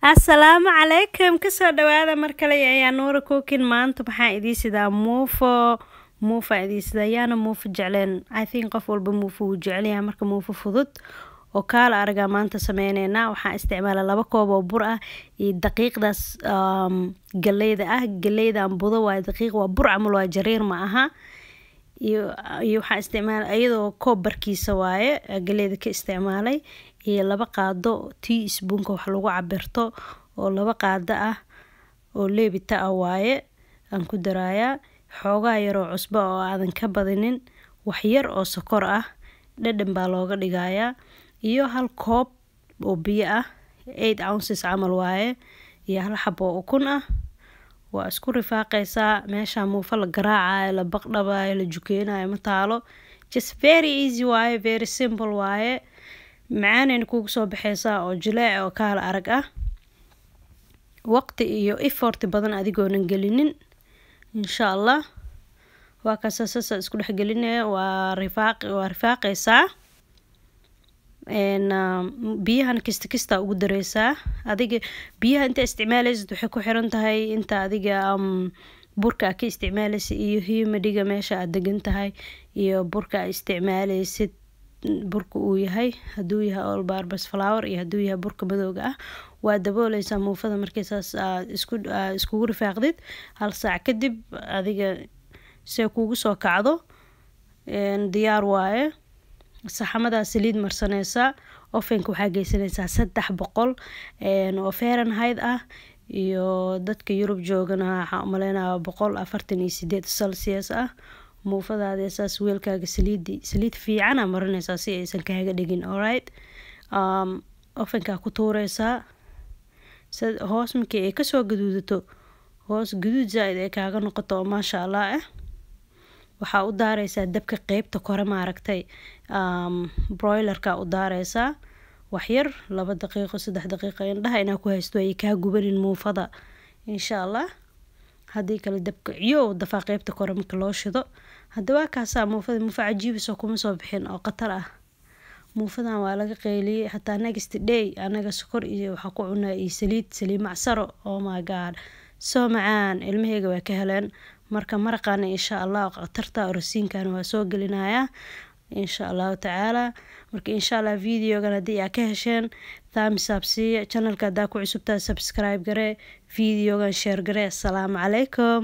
Assalaamu calaykum kasoo dhawaada mar kale ayaa Nuura Cooking maanta waxaan idin sidaa muufo idin sidaa yaana muufo jecleen I think qof walba muufo uu jecel yahay marka muufo fudud oo kala araga maanta sameeynayna waxaan isticmaalaa 2 koob oo bur ah iyo daqiiqdaas galeyda aan budo waa daqiiq waa bur camal waa jariir ma aha iyo waxaan isticmaalaa iyadoo koob barkiisa waaye galeyda ka isticmaalay iyo 2 qaado teaspoon wax lagu cabirto oo 2 qaado ah oo leebita ah waaye aan ku daraaya xoogaa yar oo cusbo oo aadan ka badinin wax yar oo sokor ah dhadhan baa looga dhigayaa iyo 1 koob oo biyo ah 8 ounces camal waaye iyo 1 xabo oo ukun ah waa isku rifaaqaysaa meesha muufo la garaacayo la baqdhabayo la jukeenayo ma taalo just very easy waaye very simple waaye macaan kugu soo baxaysaa oo jileec oo kala arag ah waqti iyo effort badan adigoonan gelinin insha Allah waa ka saasa isku dhex gelinaya waa rifaaqaysaa biyahan kista ugu dareysaa adiga biyaha inta isticmaalaysid waxay ku xiran tahay inta adiga burka ka isticmaalaysid iyo humidity meesha aad degan tahay iyo burka isticmaalaysid burka uu yahay haduu yahay all purpose flour iyo haduu yahay burka madowga ah waa daboolaysaa muufada markaysaas isku rifaaqdid 1 saac kadib adiga si kugu soo kacdo diyaar waaye saxamada saliid marsanaysa ovenka waxa geysanaysaa 300 oo Fahrenheit ah iyo dadka Yurub joogana waxa u maleynaa 148 Celsius ah muufadaada asaas weelkaaga saliid fiican marinaysaa si aysan kaaga dhigin alright ovenka ku tuuraysaa hoos markii ay ka soo gaduudato hoos gaduud zaid ay kaaga noqoto ma sha Allah waxa u daaraysaa dabka qaybta kore ma aragtay broilerka u daaraysaa wax yar 2 daqiiqo 3 daqiiqo indhaha inaa ku haysto ay ka gubanin muufada insha Allah hadii kale dabka iyo dafa qaybta kore marka loo shido hadaba kaasa muufada cajiibso kuma soo bixin oo qatar ah muufadan waa laga qeyliyay hatta next day anaga sokor iyo waxa ku cunaa iyo saliid macsaro oh my god soo macaan ilmahayga way ka heleen marka maraqana insha Allah qatarta rasiinkan waa soo gelinaya insha Allah taala marka insha Allah videogan hadii aad ka hesheen thumbs up si channelka da ku cusubtaa subscribe gare videogan share gare assalamu calaykum